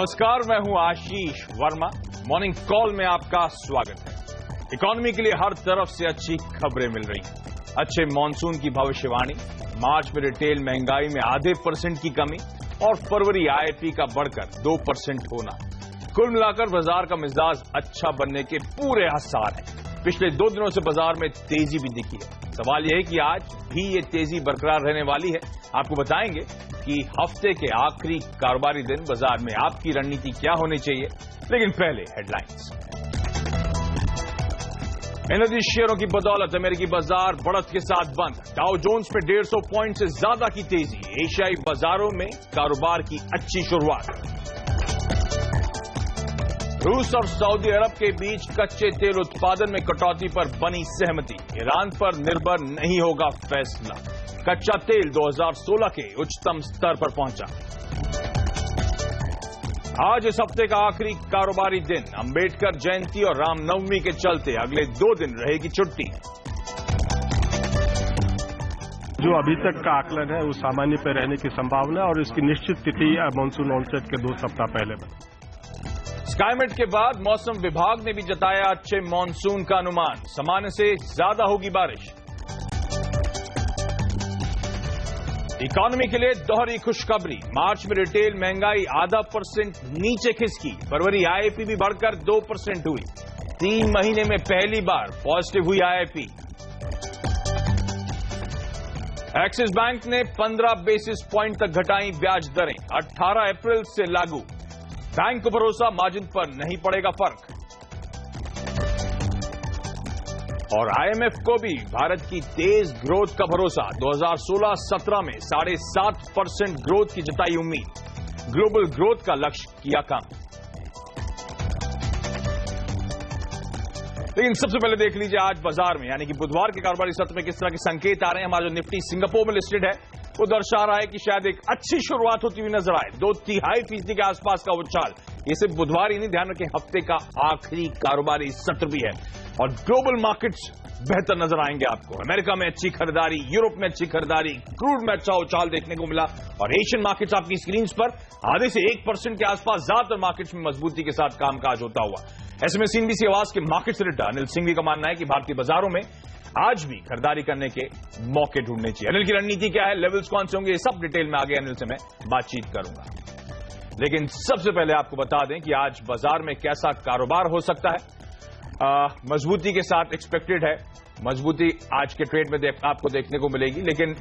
नमस्कार, मैं हूं आशीष वर्मा। मॉर्निंग कॉल में आपका स्वागत है। इकोनॉमी के लिए हर तरफ से अच्छी खबरें मिल रही हैं। अच्छे मॉनसून की भविष्यवाणी, मार्च में रिटेल महंगाई में आधे % की कमी और फरवरी आईआईपी का बढ़कर 2% होना। कुल मिलाकर बाजार का मिजाज अच्छा बनने के पूरे आसार हैं। पिछले 2 दिनों से बाजार में तेजी भी दिखी है। सवाल यह है कि आज भी ये तेजी बरकरार रहने वाली है। आपको बताएंगे कि हफ्ते के आखिरी कारोबारी दिन बाजार में आपकी रणनीति क्या होनी चाहिए। लेकिन पहले हेडलाइंस। एनर्जी शेयरों की बदौलत अमेरिकी बाजार बढ़त के साथ बंद। डाउ जोन्स पे 150 पॉइंट से ज्यादा की तेजी। एशियाई बाजारों में कारोबार की अच्छी शुरुआत। रूस और सऊदी अरब के बीच कच्चे तेल उत्पादन में कटौती पर बनी सहमति। ईरान पर निर्भर नहीं होगा फैसला। कच्चा तेल 2016 के उच्चतम स्तर पर पहुंचा। आज इस हफ्ते का आखिरी कारोबारी दिन। अंबेडकर जयंती और रामनवमी के चलते अगले 2 दिन रहेगी छुट्टी। जो अभी तक का आकलन है वो सामान्य पर रहने की संभावना और इसकी निश्चित तिथि मानसून ऑनसेट के 2 सप्ताह पहले बनी। स्काईमेट के बाद मौसम विभाग ने भी जताया अच्छे मॉनसून का अनुमान। सामान्य से ज्यादा होगी बारिश। इकोनॉमी के लिए दोहरी खुशखबरी। मार्च में रिटेल महंगाई आधा % नीचे खिसकी। फरवरी आईआईपी भी बढ़कर 2% हुई। 3 महीने में पहली बार पॉजिटिव हुई आईआईपी। एक्सिस बैंक ने 15 बेसिस पॉइंट तक घटाई ब्याज दरें। 18 अप्रैल से लागू। बैंक को भरोसा मार्जिन पर नहीं पड़ेगा फर्क। और आईएमएफ को भी भारत की तेज ग्रोथ का भरोसा। 2016-17 में 7.5% ग्रोथ की जताई उम्मीद। ग्लोबल ग्रोथ का लक्ष्य किया कम। लेकिन सबसे पहले देख लीजिए आज बाजार में, यानी कि बुधवार के कारोबारी सत्र में किस तरह के संकेत आ रहे हैं। हमारा जो निफ्टी सिंगापुर में लिस्टेड है वो दर्शा रहा है कि शायद एक अच्छी शुरुआत होती हुई नजर आए। 2.3% के आसपास का उछाल। ये सिर्फ बुधवार ही नहीं, ध्यान रखें हफ्ते का आखिरी कारोबारी सत्र भी है। और ग्लोबल मार्केट्स बेहतर नजर आएंगे आपको। अमेरिका में अच्छी खरीदारी, यूरोप में अच्छी खरीदारी, क्रूड में अच्छा उछाल देखने को मिला। और एशियन मार्केट्स आपकी स्क्रीन पर आधे से 1% के आसपास ज्यादातर मार्केट्स में मजबूती के साथ कामकाज होता हुआ। ऐसे में सीएनबीसी आवाज के मार्केट एडिटर अनिल सिंघवी का मानना है कि भारतीय बाजारों में आज भी खरीदारी करने के मौके ढूंढने चाहिए। अनिल की रणनीति क्या है, लेवल्स कौन से होंगे, ये सब डिटेल में आगे अनिल से मैं बातचीत करूंगा। लेकिन सबसे पहले आपको बता दें कि आज बाजार में कैसा कारोबार हो सकता है। मजबूती के साथ एक्सपेक्टेड है। मजबूती आज के ट्रेड में आपको देखने को मिलेगी। लेकिन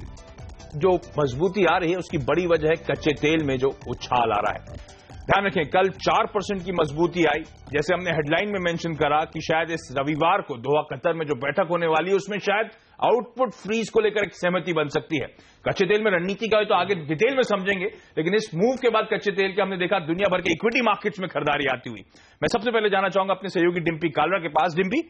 जो मजबूती आ रही है उसकी बड़ी वजह है कच्चे तेल में जो उछाल आ रहा है। ध्यान रखें कल 4% की मजबूती आई। जैसे हमने हेडलाइन में मेंशन करा कि शायद इस रविवार को दोहा कतर में जो बैठक होने वाली है उसमें शायद आउटपुट फ्रीज को लेकर एक सहमति बन सकती है। कच्चे तेल में रणनीति का है तो आगे डिटेल में समझेंगे। लेकिन इस मूव के बाद कच्चे तेल के हमने देखा दुनिया भर के इक्विटी मार्केट्स में खरीदारी आती हुई। मैं सबसे पहले जाना चाहूंगा अपने सहयोगी डिम्पी कालरा के पास। डिम्पी,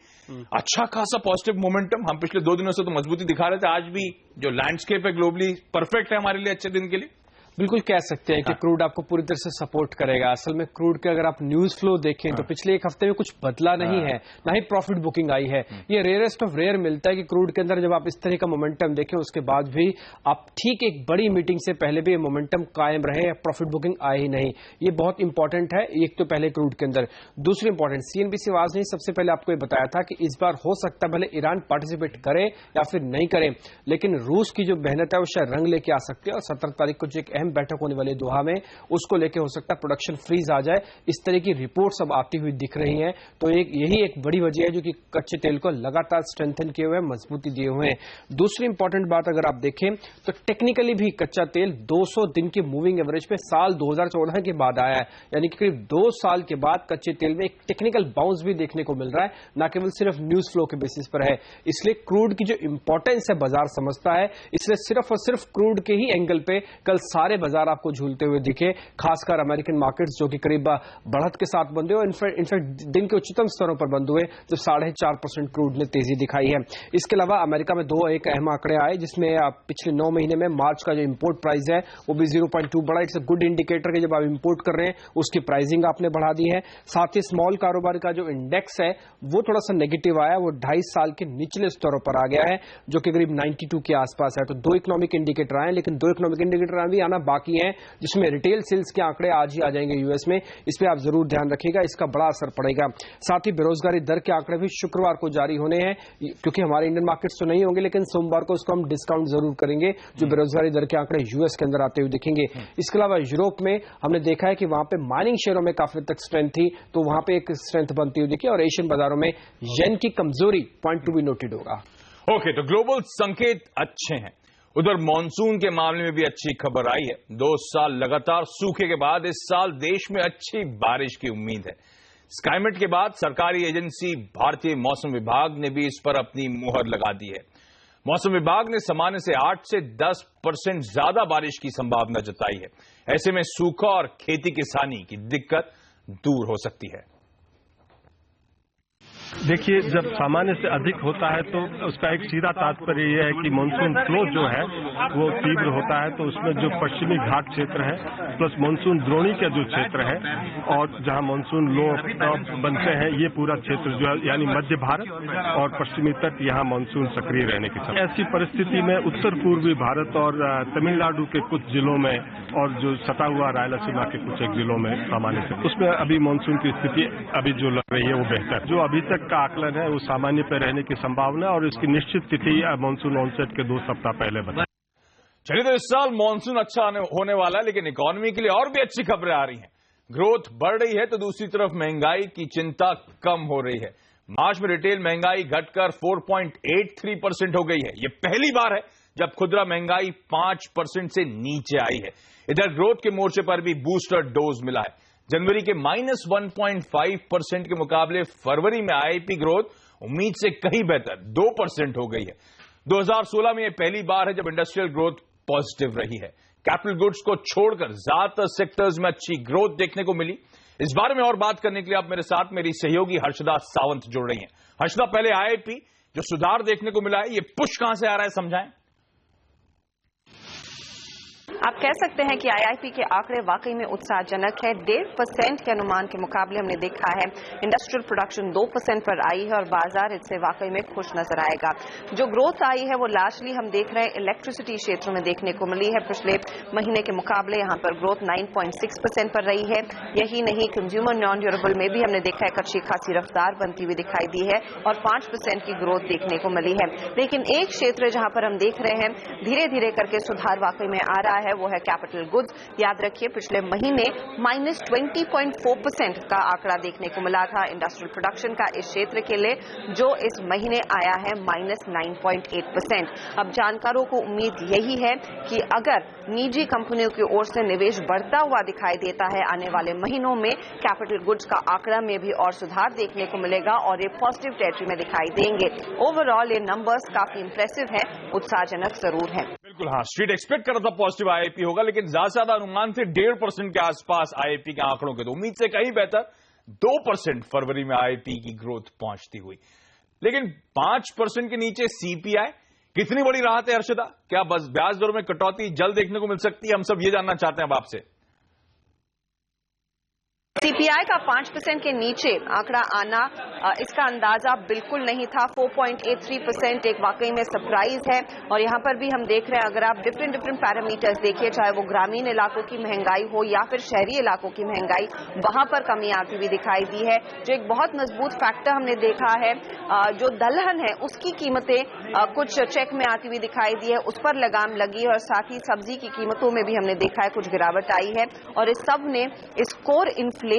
अच्छा खासा पॉजिटिव मोमेंटम। हम पिछले 2 दिनों से तो मजबूती दिखा रहे थे। आज भी जो लैंडस्केप है ग्लोबली परफेक्ट है हमारे लिए अच्छे दिन के लिए। बिल्कुल कह सकते हैं कि क्रूड आपको पूरी तरह से सपोर्ट करेगा। असल में क्रूड के अगर आप न्यूज फ्लो देखें तो पिछले 1 हफ्ते में कुछ बदला नहीं है, ना ही प्रॉफिट बुकिंग आई है। ये रेयरेस्ट ऑफ रेयर मिलता है कि क्रूड के अंदर जब आप इस तरह का मोमेंटम देखें उसके बाद भी आप ठीक एक बड़ी मीटिंग से पहले भी ये मोमेंटम कायम रहे, प्रॉफिट बुकिंग आए ही नहीं। ये बहुत इंपॉर्टेंट है। एक तो पहले क्रूड के अंदर, दूसरी इंपॉर्टेंट सीएनबीसी आवाज ने सबसे पहले आपको ये बताया था कि इस बार हो सकता है भले ईरान पार्टिसिपेट करे या फिर नहीं करे, लेकिन रूस की जो मेहनत है वो शायद रंग लेके आ सकती है। और 17 तारीख को जो एक अहम बैठक होने वाली दोहा में उसको लेके हो सकता है प्रोडक्शन फ्रीज आ जाए। इस तरह की रिपोर्ट्स अब आती हुई दिख रही हैं। तो यही एक बड़ी वजह है जो कि कच्चे तेल को लगातार स्ट्रेंथन किए हुए, मजबूती दिए हुए हैं। दूसरी इंपॉर्टेंट बात अगर आप देखें तो टेक्निकली भी कच्चा तेल 200 दिन की मूविंग एवरेज पे साल 2014 के बाद आया है। यानी कि करीब 2 साल के बाद कच्चे तेल में एक टेक्निकल बाउंस भी देखने को मिल रहा है, ना केवल सिर्फ न्यूज फ्लो के बेसिस पर है। इसलिए क्रूड की जो इंपॉर्टेंस है बाजार समझता है। इसलिए सिर्फ और सिर्फ क्रूड के ही एंगल पे कल सारे बाजार आपको झूलते हुए दिखे, खासकर अमेरिकन मार्केट्स जो कि करीब बढ़त के साथ बंद हुए। इनफैक्ट दिन के उच्चतम स्तरों पर बंद हुए जब 4.5% क्रूड ने तेजी दिखाई है। इसके अलावा अमेरिका में 2 एक अहम आंकड़े आए जिसमें पिछले 9 महीने में मार्च का जो इंपोर्ट प्राइस है वो भी 0.2 बढ़ा। इट्स अ गुड इंडिकेटर कि जब आप इंपोर्ट कर रहे हैं उसकी प्राइसिंग आपने बढ़ा दी है। साथ ही स्मॉल कारोबार का जो इंडेक्स है वो थोड़ा सा नेगेटिव आया, वो 2.5 साल के निचले स्तरों पर आ गया है जो कि करीब 92 के आसपास है। तो 2 इकोनॉमिक इंडिकेटर आए, लेकिन 2 इकोनॉमिक इंडिकेटर भी आना बाकी हैं, जिसमें रिटेल सेल्स के आंकड़े आज ही आ जाएंगे यूएस में। इस पर आप जरूर ध्यान रखिएगा, इसका बड़ा असर पड़ेगा। साथ ही बेरोजगारी दर के आंकड़े भी शुक्रवार को जारी होने हैं, क्योंकि हमारे इंडियन मार्केट्स तो नहीं होंगे, लेकिन सोमवार को उसको हम डिस्काउंट जरूर करेंगे, जो बेरोजगारी दर के आंकड़े यूएस के अंदर आते हुए दिखेंगे। इसके अलावा यूरोप में हमने देखा है कि वहां पे माइनिंग शेयरों में काफी तक स्ट्रेंथ थी, तो वहां पे एक स्ट्रेंथ बनती हुई दिखी, और एशियन बाजारों में येन की कमजोरी पॉइंट टू बी नोटेड होगा। ओके, तो ग्लोबल संकेत अच्छे हैं। उधर मॉनसून के मामले में भी अच्छी खबर आई है। 2 साल लगातार सूखे के बाद इस साल देश में अच्छी बारिश की उम्मीद है। स्काईमेट के बाद सरकारी एजेंसी भारतीय मौसम विभाग ने भी इस पर अपनी मुहर लगा दी है। मौसम विभाग ने सामान्य से 8 से 10% ज्यादा बारिश की संभावना जताई है। ऐसे में सूखा और खेती किसानी की दिक्कत दूर हो सकती है। देखिए, जब सामान्य से अधिक होता है तो उसका एक सीधा तात्पर्य यह है कि मानसून फ्लो जो है वो तीव्र होता है, तो उसमें जो पश्चिमी घाट क्षेत्र है प्लस मानसून द्रोणी का जो क्षेत्र है और जहां मानसून लो बनते हैं, ये पूरा क्षेत्र जो है यानी मध्य भारत और पश्चिमी तट, यहाँ मानसून सक्रिय रहने की संभावना। ऐसी परिस्थिति में उत्तर पूर्वी भारत और तमिलनाडु के कुछ जिलों में और जो सटा हुआ रायलसीमा के कुछ एक जिलों में सामान्य से, उसमें अभी मानसून की स्थिति अभी जो लग रही है वो बेहतर। जो अभी तक का आकलन है वो सामान्य पर रहने की संभावना और इसकी निश्चित तिथि मानसून ऑनसेट के 2 सप्ताह पहले बताई। चलिए, तो इस साल मानसून अच्छा होने वाला है, लेकिन इकोनॉमी के लिए और भी अच्छी खबरें आ रही हैं। ग्रोथ बढ़ रही है तो दूसरी तरफ महंगाई की चिंता कम हो रही है। मार्च में रिटेल महंगाई घटकर 4.83% हो गई है। यह पहली बार है जब खुदरा महंगाई 5% से नीचे आई है। इधर ग्रोथ के मोर्चे पर भी बूस्टर डोज मिला है। जनवरी के -1.5% के मुकाबले फरवरी में आईआईपी ग्रोथ उम्मीद से कहीं बेहतर 2% हो गई है। 2016 में यह पहली बार है जब इंडस्ट्रियल ग्रोथ पॉजिटिव रही है। कैपिटल गुड्स को छोड़कर ज्यादातर सेक्टर्स में अच्छी ग्रोथ देखने को मिली। इस बारे में और बात करने के लिए अब मेरे साथ मेरी सहयोगी हर्षदा सावंत जुड़ रही हैं। हर्षदा, पहले आईआईपी जो सुधार देखने को मिला है, ये पुश कहां से आ रहा है, समझाएं। आप कह सकते हैं कि आईआईपी के आंकड़े वाकई में उत्साहजनक है। 1.5% के अनुमान के मुकाबले हमने देखा है इंडस्ट्रियल प्रोडक्शन 2% पर आई है और बाजार इससे वाकई में खुश नजर आएगा। जो ग्रोथ आई है वो लार्जली हम देख रहे हैं इलेक्ट्रिसिटी क्षेत्र में देखने को मिली है। पिछले महीने के मुकाबले यहाँ पर ग्रोथ 9.6% पर रही है। यही नहीं, कंज्यूमर नॉन ड्यूरेबल में भी हमने देखा है अच्छी खासी रफ्तार बनती हुई दिखाई दी है और 5% की ग्रोथ देखने को मिली है। लेकिन एक क्षेत्र जहां पर हम देख रहे हैं धीरे धीरे करके सुधार वाकई में आ रहा है, वो है कैपिटल गुड्स। याद रखिए, पिछले महीने -20.4% का आंकड़ा देखने को मिला था इंडस्ट्रियल प्रोडक्शन का इस क्षेत्र के लिए, जो इस महीने आया है -9.8%। अब जानकारों को उम्मीद यही है कि अगर निजी कंपनियों की ओर से निवेश बढ़ता हुआ दिखाई देता है आने वाले महीनों में, कैपिटल गुड्स का आंकड़ा में भी और सुधार देखने को मिलेगा और ये पॉजिटिव टेरिटरी में दिखाई देंगे। ओवरऑल ये नंबर्स काफी इंप्रेसिव हैं, उत्साहजनक जरूर हैं। बिल्कुल, हाँ, स्ट्रीट एक्सपेक्ट कर रहा था पॉजिटिव आईआईपी होगा, लेकिन ज्यादा से ज्यादा अनुमान थे 1.5% के आसपास आईआईपी के आंकड़ों के, तो उम्मीद से कहीं बेहतर 2% फरवरी में आईआईपी की ग्रोथ पहुंचती हुई। लेकिन 5% के नीचे सीपीआई, कितनी बड़ी राहत है हर्षदा? क्या बस ब्याज दरों में कटौती जल्द देखने को मिल सकती है? हम सब ये जानना चाहते हैं अब आपसे। सीपीआई का 5% के नीचे आंकड़ा आना, इसका अंदाजा बिल्कुल नहीं था। 4.83% एक वाकई में सरप्राइज है। और यहां पर भी हम देख रहे हैं, अगर आप डिफरेंट पैरामीटर्स देखिए, चाहे वो ग्रामीण इलाकों की महंगाई हो या फिर शहरी इलाकों की महंगाई, वहां पर कमी आती हुई दिखाई दी है। जो एक बहुत मजबूत फैक्टर हमने देखा है, जो दलहन है उसकी कीमतें कुछ चेक में आती हुई दिखाई दी है, उस पर लगाम लगी है और साथ ही सब्जी की कीमतों में भी हमने देखा है कुछ गिरावट आई है। और इस सब ने इस कोर इन्फ्लेशन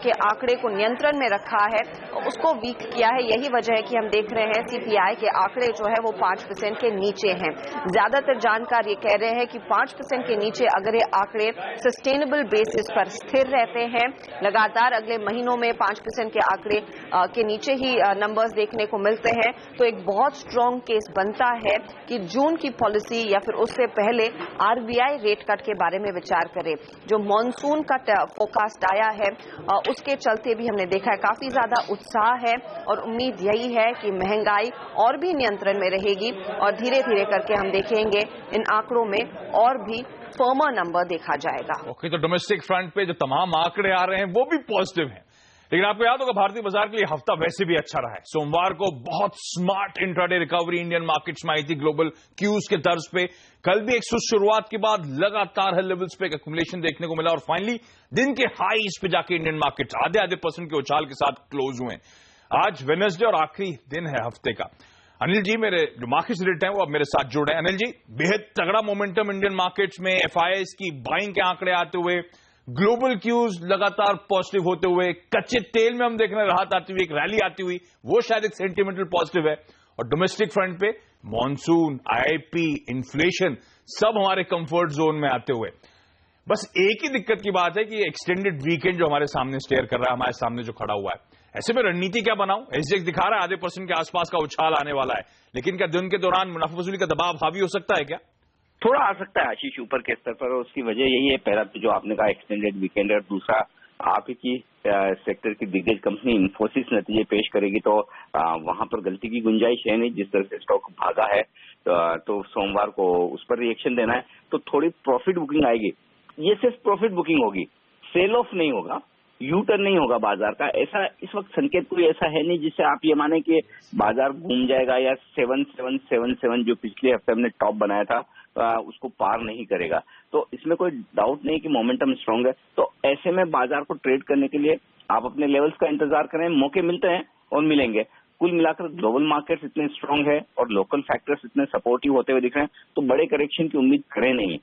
के आंकड़े को नियंत्रण में रखा है, उसको वीक किया है। यही वजह है कि हम देख रहे हैं सीपीआई के आंकड़े जो है वो 5% के नीचे हैं। ज्यादातर जानकार ये कह रहे हैं कि 5% के नीचे अगर ये आंकड़े सस्टेनेबल बेसिस पर स्थिर रहते हैं, लगातार अगले महीनों में 5% के आंकड़े के नीचे ही नंबर्स देखने को मिलते हैं, तो एक बहुत स्ट्रांग केस बनता है कि जून की पॉलिसी या फिर उससे पहले आरबीआई रेट कट के बारे में विचार करे। जो मॉनसून का फोरकास्ट आया है उसके चलते भी हमने देखा है काफी ज्यादा उत्साह है और उम्मीद यही है कि महंगाई और भी नियंत्रण में रहेगी और धीरे धीरे करके हम देखेंगे इन आंकड़ों में और भी फर्मर नंबर देखा जाएगा। ओके, तो डोमेस्टिक फ्रंट पे जो तमाम आंकड़े आ रहे हैं वो भी पॉजिटिव हैं, लेकिन आपको याद होगा भारतीय बाजार के लिए हफ्ता वैसे भी अच्छा रहा है। सोमवार को बहुत smart intraday recovery Indian markets में आई थी ग्लोबल क्यूज के तर्ज पे। कल भी एक सुस्त शुरुआत के बाद लगातार हाई लेवल्स पे एक्यूमुलेशन देखने को मिला और फाइनली दिन के हाईज पे जाके इंडियन मार्केट्स आधे % के उछाल के साथ क्लोज हुए। आज वेडनेसडे और आखिरी दिन है हफ्ते का। अनिल जी मेरे जो मार्केट रिलेटेड हैं वो अब मेरे साथ जुड़े हैं। अनिल जी, बेहद तगड़ा मोमेंटम इंडियन मार्केट्स में, एफआईआईज की बाइंग के आंकड़े आते हुए, ग्लोबल क्यूज लगातार पॉजिटिव होते हुए, कच्चे तेल में हम देख रहे हैं राहत आती हुई, एक रैली आती हुई, वो शायद एक सेंटिमेंटल पॉजिटिव है। और डोमेस्टिक फ्रंट पे मॉनसून, आईआईपी, इन्फ्लेशन सब हमारे कंफर्ट जोन में आते हुए। बस एक ही दिक्कत की बात है कि एक्सटेंडेड वीकेंड जो हमारे सामने स्टेयर कर रहा है, हमारे सामने जो खड़ा हुआ है, ऐसे में रणनीति क्या बनाऊं? एसजीएक्स दिखा रहा है आधे % के आसपास का उछाल आने वाला है, लेकिन क्या दिन के दौरान मुनाफा वसूली का दबाव हावी हो सकता है क्या? थोड़ा आ सकता है आशीष ऊपर के स्तर पर, और उसकी वजह यही है, पहला तो जो आपने कहा एक्सटेंडेड वीकेंड, और दूसरा आप ही की सेक्टर की दिग्गज कंपनी इन्फोसिस नतीजे पेश करेगी, तो वहां पर गलती की गुंजाइश है नहीं। जिस तरह से स्टॉक भागा है तो सोमवार को उस पर रिएक्शन देना है, तो थोड़ी प्रॉफिट बुकिंग आएगी। ये सिर्फ प्रॉफिट बुकिंग होगी, सेल ऑफ नहीं होगा, यू टर्न नहीं होगा बाजार का। ऐसा इस वक्त संकेत कोई ऐसा है नहीं जिससे आप ये माने कि बाजार घूम जाएगा या 7777 जो पिछले हफ्ते हमने टॉप बनाया था उसको पार नहीं करेगा। तो इसमें कोई डाउट नहीं कि मोमेंटम स्ट्रांग है। तो ऐसे में बाजार को ट्रेड करने के लिए आप अपने लेवल्स का इंतजार करें, मौके मिलते हैं और मिलेंगे। कुल मिलाकर ग्लोबल मार्केट्स इतने स्ट्रांग है और लोकल फैक्टर्स इतने सपोर्टिव होते हुए दिख रहे हैं, तो बड़े करेक्शन की उम्मीद करें नहीं।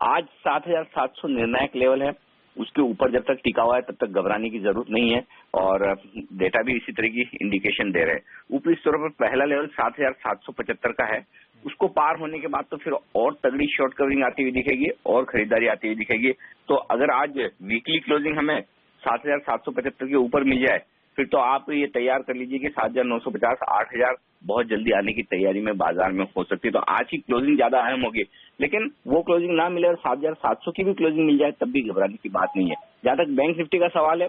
आज 7700 निर्णायक लेवल है, उसके ऊपर जब तक टिका हुआ है तब तक घबराने की जरूरत नहीं है, और डेटा भी इसी तरह की इंडिकेशन दे रहे हैं। ऊपरी स्तरों पर पहला लेवल 7775 का है, उसको पार होने के बाद तो फिर और तगड़ी शॉर्ट कवरिंग आती हुई दिखेगी और खरीदारी आती हुई दिखेगी। तो अगर आज वीकली क्लोजिंग हमें 7775 के ऊपर मिल जाए, फिर तो आप ये तैयार कर लीजिए कि 7950, 8000 बहुत जल्दी आने की तैयारी में बाजार में हो सकती है। तो आज की क्लोजिंग ज्यादा अहम होगी, लेकिन वो क्लोजिंग ना मिले और 7700 की भी क्लोजिंग मिल जाए तब भी घबराने की बात नहीं है। जहां तक बैंक निफ्टी का सवाल है,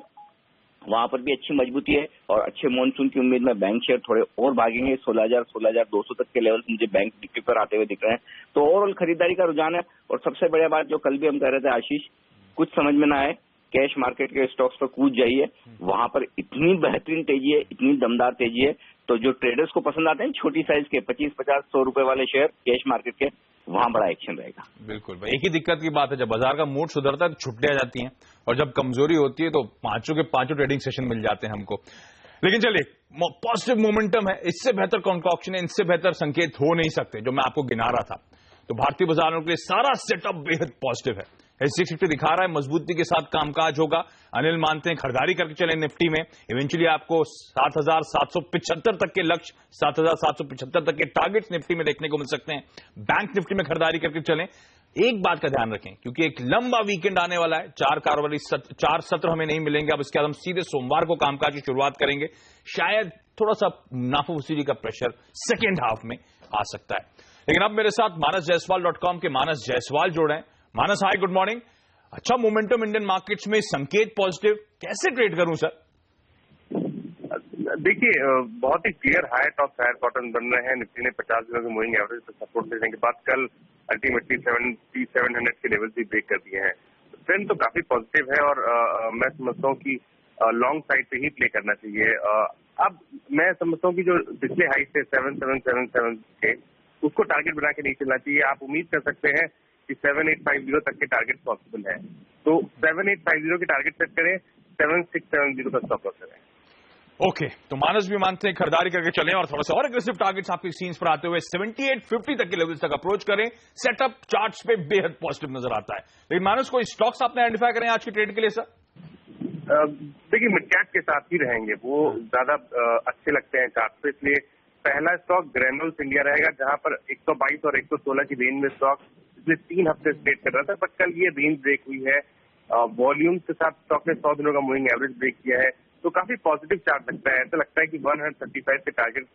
वहां पर भी अच्छी मजबूती है और अच्छे मॉनसून की उम्मीद में बैंक शेयर थोड़े और भागेंगे। 16,000, 16,200 तक के लेवल मुझे बैंक निफ्टी पर आते हुए दिख रहे हैं। तो ओवरऑल खरीदारी का रुझान है। और सबसे बढ़िया बात जो कल भी हम कह रहे थे आशीष, कुछ समझ में ना आए, कैश मार्केट के स्टॉक्स पर कूद जाइए, वहां पर इतनी बेहतरीन तेजी है, इतनी दमदार तेजी है, तो जो ट्रेडर्स को पसंद आते हैं छोटी साइज के 25, 50, 100 रुपए वाले शेयर कैश मार्केट के, वहां बड़ा एक्शन रहेगा। बिल्कुल भाई, एक ही दिक्कत की बात है, जब बाजार का मूड सुधरता है तो छुट्टियां जाती हैं, और जब कमजोरी होती है तो पांचों के पांचों ट्रेडिंग सेशन मिल जाते हैं हमको। लेकिन चलिए, पॉजिटिव मोमेंटम है, इससे बेहतर कॉन्कॉक्शन है, इससे बेहतर संकेत हो नहीं सकते जो मैं आपको गिना रहा था। तो भारतीय बाजारों के लिए सारा सेटअप बेहद पॉजिटिव है। एसजीएक्स दिखा रहा है मजबूती के साथ कामकाज होगा। अनिल मानते हैं खरीदारी करके चले निफ्टी में, इवेंचुअली आपको 7775 तक के लक्ष्य, 7775 तक के टारगेट्स निफ्टी में देखने को मिल सकते हैं। बैंक निफ्टी में खरीदारी करके चलें। एक बात का ध्यान रखें, क्योंकि एक लंबा वीकेंड आने वाला है, 4 सत्र हमें नहीं मिलेंगे। अब इसके बाद हम सीधे सोमवार को कामकाज की शुरुआत करेंगे। शायद थोड़ा सा मुनाफा वसूली का प्रेशर सेकेंड हाफ में आ सकता है। लेकिन अब मेरे साथ manasjaiswal.com के मानस जायसवाल जुड़ रहे हैं। Manas, hi, good morning. अच्छा मोमेंटम इंडियन मार्केट्स में, संकेत पॉजिटिव, कैसे ट्रेड करूं सर? देखिए, बहुत ही clear high top higher bottom बन रहे हैं। निफ्टी ने 50 दिनों के मूविंग एवरेज पर सपोर्ट देने के बाद कल अल्टीमेटली 7700 के लेवल भी ब्रेक कर दिए हैं। ट्रेंड तो काफी पॉजिटिव है और मैं समझता हूँ कि लॉन्ग साइड पे ही प्ले करना चाहिए। अब मैं समझता हूँ कि जो पिछले हाई से 7777 के, उसको टारगेट बना के नहीं चलना चाहिए। आप उम्मीद कर सकते हैं कि 7850 तक के टारगेट पॉसिबल है, तो 7850 के टारगेट सेट करें, 7670 का स्टॉप लॉस करें। ओके, तो मानस भी मानते हैं खरीदारी करके चलें और थोड़ा सा और एग्रेसिव टारगेट्स आपकी सीन्स पर आते हुए 7850 तक के लेवल्स तक अप्रोच करें। सेटअप चार्ट्स पे बेहद पॉजिटिव नजर आता है। लेकिन मानस, कोई स्टॉक्स आपने आइडेंटिफाई करें आज की ट्रेड के लिए सर? देखिए, मिड कैप के साथ ही रहेंगे, वो ज्यादा अच्छे लगते हैं चार्ट पे। इसलिए पहला स्टॉक ग्रेनुल्स इंडिया रहेगा, जहां पर 122 और 116 की रेंज में स्टॉक पिछले 3 हफ्ते स्टेट कर रहा था, बट कल ये रेंज ब्रेक हुई है। वॉल्यूम के साथ स्टॉक ने 100 दिनों का मूविंग एवरेज ब्रेक किया है, तो काफी पॉजिटिव चार्ट लगता है। ऐसा लगता है कि 135 के टारगेट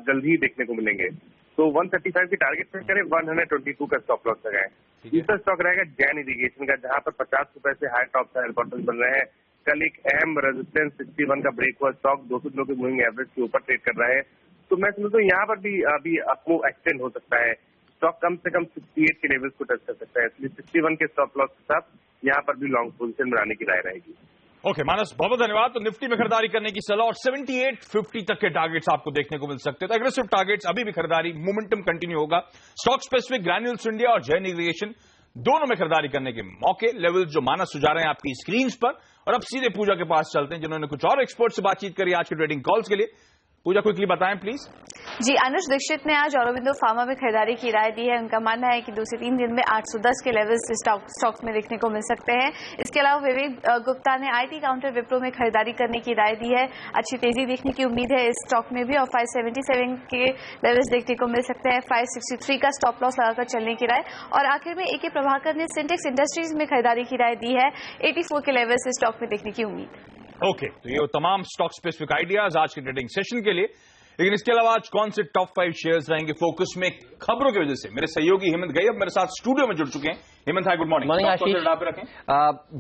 जल्द ही देखने को मिलेंगे। तो 135 की टारगेट सेट करें, 122 का स्टॉप लॉस लगाएं। तीसरा स्टॉक रहेगा जैन इरिगेशन का, जहां पर 50 रुपए से हाई टॉप हायर बॉटम बन रहे हैं। कल एक अहम रेजिस्टेंस 61 का ब्रेक हुआ, स्टॉक 200 दिनों के मूविंग एवरेज के ऊपर ट्रेड कर रहा है। तो मैं समझता हूँ यहाँ पर भी अभी आपको एक्सटेंड हो सकता है। स्टॉक कम से कम 68 के लेवल्स को टच कर सकता है, इसलिए 61 के स्टॉप लॉस के साथ यहाँ पर भी लॉन्ग पोजीशन बनाने की राय रहेगी। ओके मानस, बहुत बहुत धन्यवाद। तो निफ्टी में खरीदारी करने की सलाह और 7850 तक के टारगेट्स आपको देखने को मिल सकते हैं। तो एग्रेसिव टारगेट्स, अभी भी खरीदारी, मोमेंटम कंटिन्यू होगा। स्टॉक स्पेसिफिक, ग्रैन्युल्स इंडिया और जैन एग्रीगेशन दोनों में खरीदारी करने के मौके, लेवल जो मानस सुझा रहे हैं आपकी स्क्रीन पर। और अब सीधे पूजा के पास चलते हैं, जिन्होंने कुछ और एक्सपर्ट से बातचीत करी आज के ट्रेडिंग कॉल्स के लिए। पूजा, क्विकली बताएं प्लीज। जी, अनुज दीक्षित ने आज औरोबिंदो फार्मा में खरीदारी की राय दी है। उनका मानना है कि 2 से 3 दिन में 810 के लेवल्स स्टॉक्स में देखने को मिल सकते हैं। इसके अलावा विवेक गुप्ता ने आईटी काउंटर विप्रो में खरीदारी करने की राय दी है। अच्छी तेजी देखने की उम्मीद है इस स्टॉक में भी, और 577 के लेवल्स देखने को मिल सकते हैं। 563 का स्टॉप लॉस लगाकर चलने की राय। और आखिर में AK प्रभाकर ने सिंटेक्स इंडस्ट्रीज में खरीदारी की राय दी है। 84 के लेवल्स इस स्टॉक में देखने की उम्मीद। ओके, तो ये तमाम स्टॉक स्पेसिफिक आइडियाज आज के ट्रेडिंग सेशन के लिए। लेकिन इसके अलावा आज कौन से टॉप 5 शेयर्स रहेंगे फोकस में, खबरों की वजह से मेरे सहयोगी हेमंत गैयब मेरे साथ स्टूडियो में जुड़ चुके हैं। हेमंत, हाय, गुड मॉर्निंग। मॉर्निंग आशीष।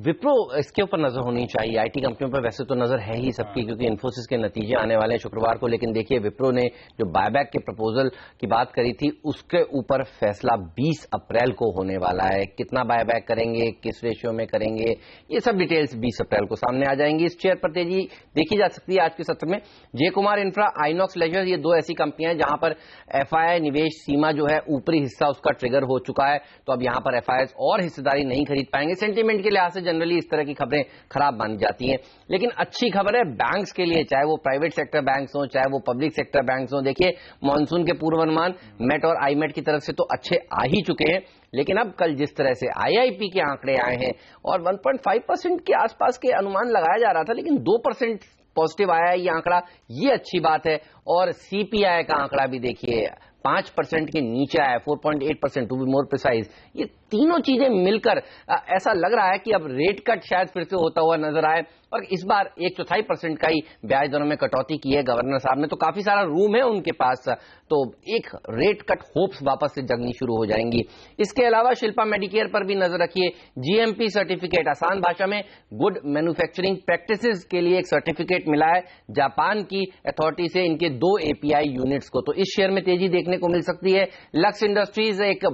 विप्रो, इसके ऊपर नजर होनी चाहिए। आईटी कंपनियों पर वैसे तो नजर है ही सबकी, क्योंकि इन्फोसिस के नतीजे आने वाले हैं शुक्रवार को। लेकिन देखिए, विप्रो ने जो बायबैक के प्रपोजल की बात करी थी, उसके ऊपर फैसला 20 अप्रैल को होने वाला है। कितना बायबैक करेंगे, किस रेशियो में करेंगे, ये सब डिटेल्स 20 अप्रैल को सामने आ जाएंगी। इस शेयर पर तेजी देखी जा सकती है आज के सत्र में। जय कुमार इंफ्रा, आइनॉक्स लेजर, ये 2 ऐसी कंपनियां हैं जहां पर FII निवेश सीमा जो है, ऊपरी हिस्सा उसका ट्रिगर हो चुका है। तो अब यहां पर FIIs और हिस्सेदारी नहीं खरीद पाएंगे। सेंटीमेंट के लिहाज से जनरली इस तरह की खबरें खराब मानी जाती हैं। लेकिन अच्छी खबर है बैंक्स के लिए, चाहे वो प्राइवेट सेक्टर बैंक्स हो, चाहे वो पब्लिक सेक्टर बैंक्स हो। देखिए, मॉनसून के पूर्वानुमान मेट और आईमेट की तरफ से तो अच्छे आ ही चुके हैं, लेकिन अब कल जिस तरह से IIP के आंकड़े आए हैं और 1.5% के आसपास के अनुमान लगाया जा रहा था, लेकिन 2% पॉजिटिव आया है ये आंकड़ा, ये अच्छी बात है। और CPI का आंकड़ा भी देखिए 5% के नीचे आया, 4.8% टू बी मोर प्रिसाइज। ये तीनों चीजें मिलकर ऐसा लग रहा है कि अब रेट कट शायद फिर से होता हुआ नजर आए। और इस बार 1/4% का ही ब्याज दरों में कटौती की है गवर्नर साहब ने, तो काफी सारा रूम है उनके पास। तो एक रेट कट होप्स वापस से जगनी शुरू हो जाएंगी। इसके अलावा शिल्पा मेडिकेयर पर भी नजर रखिए। GMP सर्टिफिकेट, आसान भाषा में गुड मैन्युफैक्चरिंग प्रैक्टिसेस के लिए एक सर्टिफिकेट मिला है जापान की अथॉरिटी से इनके 2 API यूनिट्स को। तो इस शेयर में तेजी देखने को मिल सकती है। लक्स इंडस्ट्रीज एक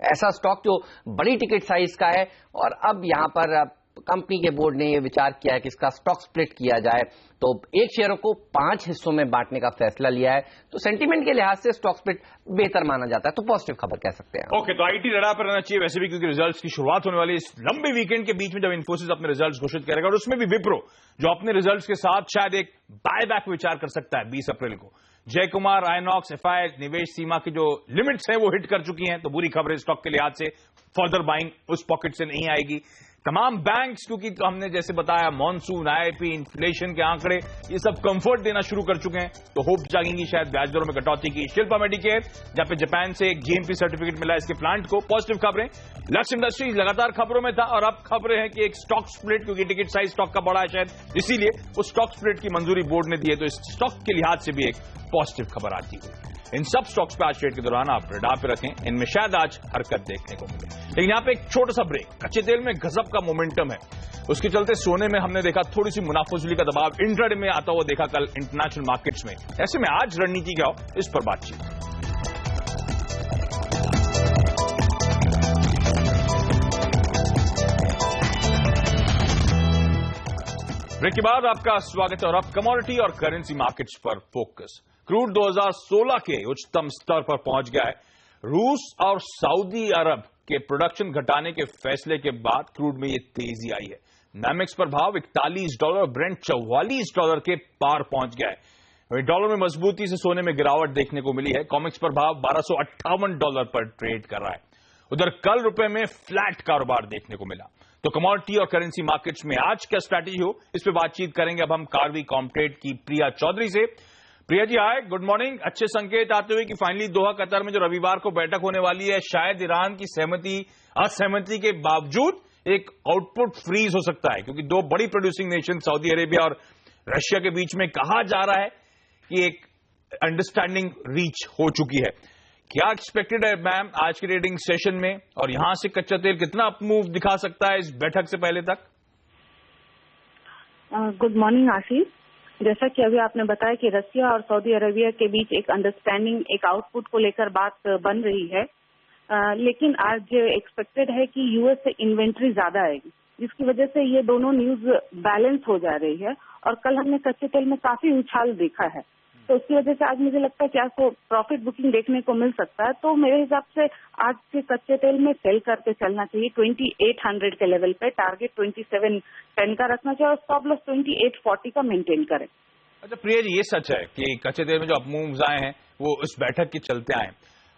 ऐसा स्टॉक जो बड़ी टिकट साइज का है, और अब यहां पर कंपनी के बोर्ड ने यह विचार किया है कि इसका स्टॉक स्प्लिट किया जाए। तो एक शेयरों को 5 हिस्सों में बांटने का फैसला लिया है। तो सेंटीमेंट के लिहाज से स्टॉक स्प्लिट बेहतर माना जाता है, तो पॉजिटिव खबर कह सकते हैं। ओके, तो IT रडार पर रहना चाहिए वैसे भी, क्योंकि रिजल्ट्स की शुरुआत होने वाली है इस लंबे वीकेंड के बीच में, जब इन्फोसिस अपने रिजल्ट्स घोषित करेगा। और उसमें भी विप्रो जो अपने रिजल्ट्स के साथ शायद एक बायबैक विचार कर सकता है 20 अप्रैल को। जय कुमार, आइनॉक्स, FI निवेश सीमा की जो लिमिट्स हैं वो हिट कर चुकी हैं, तो बुरी खबर है स्टॉक के लिहाज से। फर्दर बाइंग उस पॉकेट से नहीं आएगी। तमाम बैंक्स, क्योंकि तो हमने जैसे बताया मॉनसून, IIP, इन्फ्लेशन के आंकड़े, ये सब कंफर्ट देना शुरू कर चुके हैं, तो होप जागेंगी शायद ब्याज दरों में कटौती की। शिल्पा मेडिकेयर, जहां पे जापान से एक GMP सर्टिफिकेट मिला है इसके प्लांट को, पॉजिटिव खबरें। लक्स इंडस्ट्रीज लगातार खबरों में था, और अब खबरें हैं कि एक स्टॉक स्प्लिट, क्योंकि टिकट साइज स्टॉक का बड़ा है शायद, इसीलिए उस स्टॉक स्प्लिट की मंजूरी बोर्ड ने दी है। तो इस स्टॉक के लिहाज से भी एक पॉजिटिव खबर आती है। इन सब स्टॉक्स पे आज ट्रेड के दौरान आप रडार पे रखें, इनमें शायद आज हरकत देखने को मिले। लेकिन यहां पे एक छोटा सा ब्रेक। कच्चे तेल में गजब का मोमेंटम है, उसके चलते सोने में हमने देखा थोड़ी सी मुनाफिजुली का दबाव इंट्राडे में आता हुआ देखा कल इंटरनेशनल मार्केट्स में। ऐसे में आज रणनीति क्या हो, इस पर बातचीत। ब्रेक के बाद आपका स्वागत है, और अब कमोडिटी और करेंसी मार्केट्स पर फोकस। क्रूड 2016 के उच्चतम स्तर पर पहुंच गया है। रूस और सऊदी अरब के प्रोडक्शन घटाने के फैसले के बाद क्रूड में ये तेजी आई है। नामेक्स पर भाव $41, ब्रेंट $44 के पार पहुंच गया है। डॉलर में मजबूती से सोने में गिरावट देखने को मिली है। कॉमेक्स पर भाव $1258 पर ट्रेड कर रहा है। उधर कल रुपए में फ्लैट कारोबार देखने को मिला। तो कमोडिटी और करेंसी मार्केट्स में आज क्या स्ट्रैटेजी हो, इस पे बातचीत करेंगे अब हम कार्वी कॉम्ट्रेड की प्रिया चौधरी से। प्रिया जी, हाय, गुड मॉर्निंग। अच्छे संकेत आते हुए कि फाइनली दोहा कतर में जो रविवार को बैठक होने वाली है, शायद ईरान की असहमति के बावजूद एक आउटपुट फ्रीज हो सकता है, क्योंकि 2 बड़ी प्रोड्यूसिंग नेशन सऊदी अरेबिया और रशिया के बीच में कहा जा रहा है कि एक अंडरस्टैंडिंग रीच हो चुकी है। क्या एक्सपेक्टेड है मैम आज के ट्रेडिंग सेशन में, और यहां से कच्चा तेल कितना अप मूव दिखा सकता है इस बैठक से पहले तक? गुड मॉर्निंग आशीष। जैसा कि अभी आपने बताया कि रशिया और सऊदी अरेबिया के बीच एक अंडरस्टैंडिंग, एक आउटपुट को लेकर बात बन रही है, लेकिन आज एक्सपेक्टेड है कि US से इन्वेंट्री ज्यादा आएगी। जिसकी वजह से ये दोनों न्यूज बैलेंस हो जा रही है। और कल हमने कच्चे तेल में काफी उछाल देखा है, तो उसकी वजह से आज मुझे लगता है कि आज को प्रॉफिट बुकिंग देखने को मिल सकता है। तो मेरे हिसाब से आज के कच्चे तेल में सेल करके चलना चाहिए 2800 के लेवल पे, टारगेट 2710 का रखना चाहिए और स्टॉप लॉस 2840 का मेंटेन करें। अच्छा प्रिया जी, ये सच है कि कच्चे तेल में जो अपमूव्स आए हैं वो इस बैठक के चलते आए।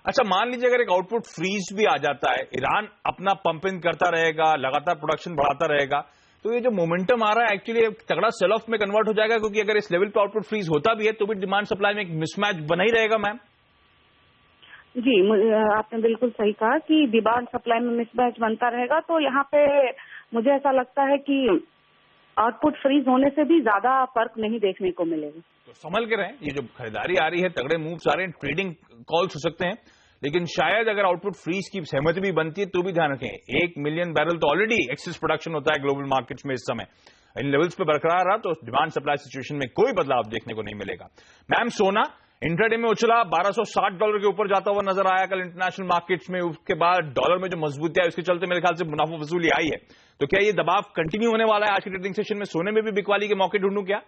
अच्छा मान लीजिए अगर एक आउटपुट फ्रीज भी आ जाता है, ईरान अपना पंपिंग करता रहेगा, लगातार प्रोडक्शन बढ़ाता रहेगा, तो ये जो मोमेंटम आ रहा है एक्चुअली तगड़ा सेल ऑफ में कन्वर्ट हो जाएगा, क्योंकि अगर इस लेवल पे आउटपुट फ्रीज होता भी है तो भी डिमांड सप्लाई में एक मिसमैच बना ही रहेगा। मैम जी, आपने बिल्कुल सही कहा कि डिमांड सप्लाई में मिसमैच बनता रहेगा। तो यहाँ पे मुझे ऐसा लगता है कि आउटपुट फ्रीज होने से भी ज्यादा फर्क नहीं देखने को मिलेगा। तो संभल के रहें, ये जो खरीदारी आ रही है, तगड़े मूव्स आ रहे हैं, ट्रेडिंग कॉल्स हो सकते हैं, लेकिन शायद अगर आउटपुट फ्रीज की सहमति भी बनती है तो भी ध्यान रखें 1 मिलियन बैरल तो ऑलरेडी एक्सेस प्रोडक्शन होता है ग्लोबल मार्केट्स में इस समय। इन लेवल्स पे बरकरार रहा तो डिमांड सप्लाई सिचुएशन में कोई बदलाव देखने को नहीं मिलेगा। मैम सोना इंट्राडे में उछला, $1260 के ऊपर जाता हुआ नजर आया कल इंटरनेशनल मार्केट्स में। उसके बाद डॉलर में जो मजबूती है उसके चलते मेरे ख्याल से मुनाफा वसूली आई है। तो क्या ये दबाव कंटिन्यू होने वाला है आज की ट्रेडिंग सेशन में? सोने में भी बिकवाली के मौके ढूंढूं क्या?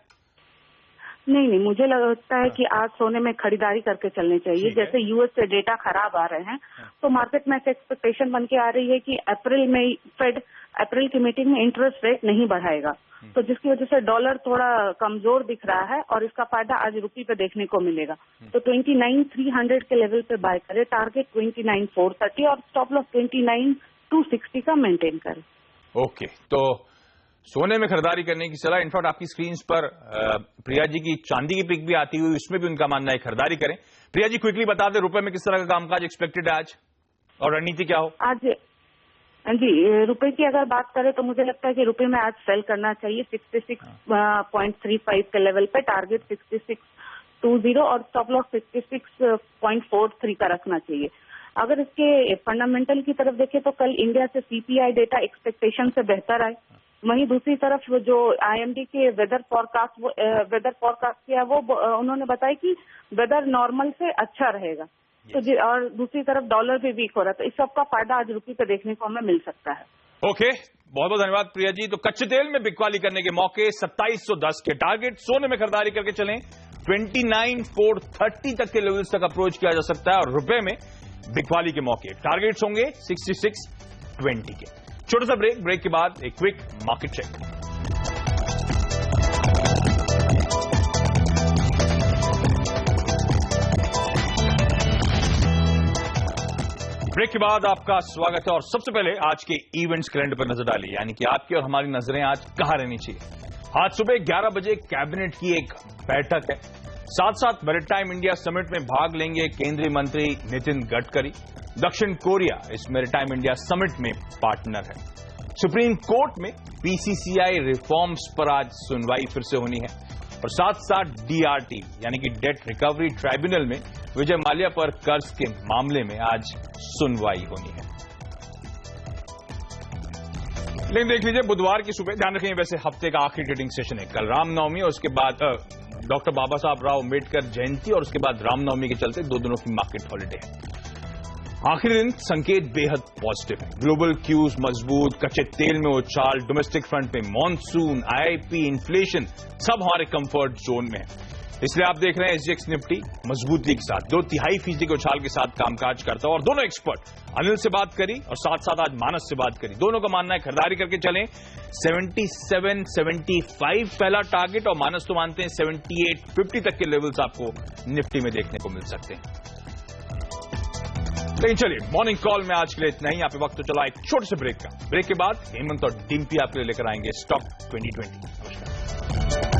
नहीं, मुझे लगता है कि आज सोने में खरीदारी करके चलनी चाहिए। जैसे यूएस से डेटा खराब आ रहे हैं तो मार्केट में एक्सपेक्टेशन बन के आ रही है कि अप्रैल में फेड अप्रैल की मीटिंग में इंटरेस्ट रेट नहीं बढ़ाएगा, तो जिसकी वजह से डॉलर थोड़ा कमजोर दिख रहा है और इसका फायदा आज रुपये पे देखने को मिलेगा। तो 29,300 के लेवल पे बाय करें, टारगेट 29,430 और स्टॉप लॉस 29,260 का मेंटेन करें। ओके, तो सोने में खरीदारी करने की सलाह। इनफैक्ट आपकी स्क्रीन पर प्रिया जी की चांदी की पिक भी आती हुई, उसमें भी उनका मानना है खरीदारी करें। प्रिया जी क्विकली बता दें रुपए में किस तरह का कामकाज एक्सपेक्टेड है आज और रणनीति क्या हो? आज जी रुपए की अगर बात करें तो मुझे लगता है कि रुपए में आज सेल करना चाहिए 66.35 के लेवल पे, टारगेट 66.20 और स्टॉप लॉस 66.43 का रखना चाहिए। अगर इसके फंडामेंटल की तरफ देखें तो कल इंडिया से सीपीआई डेटा एक्सपेक्टेशन से बेहतर आए, वहीं दूसरी तरफ जो आईएमडी के वेदर फोरकास्ट किया वो उन्होंने बताया कि वेदर नॉर्मल से अच्छा रहेगा। तो और दूसरी तरफ डॉलर भी वीक हो रहा है, तो इस सब का फायदा आज रुपये पे देखने को हमें मिल सकता है। ओके, बहुत बहुत धन्यवाद प्रिया जी। तो कच्चे तेल में बिकवाली करने के मौके 2710 के टारगेट, सोने में खरीदारी करके चलें 29,430 तक के लेवल्स तक अप्रोच किया जा सकता है और रुपए में बिकवाली के मौके टारगेट्स होंगे 6620 के। छोटा सा ब्रेक के बाद एक क्विक मार्केट चेक। ब्रेक के बाद आपका स्वागत है और सबसे पहले आज के इवेंट्स कैलेंडर पर नजर डालिए, यानी कि आपकी और हमारी नजरें आज कहां रहनी चाहिए। आज सुबह 11 बजे कैबिनेट की एक बैठक है, साथ साथ मैरीटाइम इंडिया समिट में भाग लेंगे केंद्रीय मंत्री नितिन गडकरी। दक्षिण कोरिया इस मैरीटाइम इंडिया समिट में पार्टनर है। सुप्रीम कोर्ट में बीसीसीआई रिफॉर्म्स पर आज सुनवाई फिर से होनी है और साथ साथ डीआरटी यानी कि डेट रिकवरी ट्राइब्यूनल में विजय माल्या पर कर्ज के मामले में आज सुनवाई होनी है। लेकिन देख लीजिए बुधवार की सुबह, ध्यान रखें वैसे हफ्ते का आखिरी ट्रेडिंग सेशन है, कल रामनवमी और उसके बाद डॉक्टर बाबा साहब राव अम्बेडकर जयंती और उसके बाद रामनवमी के चलते दो दिनों की मार्केट हॉलिडे है। आखिरी दिन संकेत बेहद पॉजिटिव है, ग्लोबल क्यूज मजबूत, कच्चे तेल में उछाल, डोमेस्टिक फ्रंट में मॉनसून, आईआईपी, इन्फ्लेशन सब हमारे कंफर्ट जोन में है। इसलिए आप देख रहे हैं एसजीएक्स निफ्टी मजबूती के साथ 2.5% के उछाल के साथ कामकाज करता है और दोनों एक्सपर्ट अनिल से बात करी और साथ साथ आज मानस से बात करी, दोनों का मानना है खरीदारी करके चलें 77-75 पहला टारगेट और मानस तो मानते हैं 78-50 तक के लेवल्स आपको निफ्टी में देखने को मिल सकते हैं। लेकिन चलिए मॉर्निंग कॉल में आज के लिए इतना ही। यहाँ पे वक्त तो चला एक छोटे से ब्रेक का। ब्रेक के बाद हेमंत और डिम्पी आपके लिए लेकर आएंगे स्टॉक 2020। नमस्कार।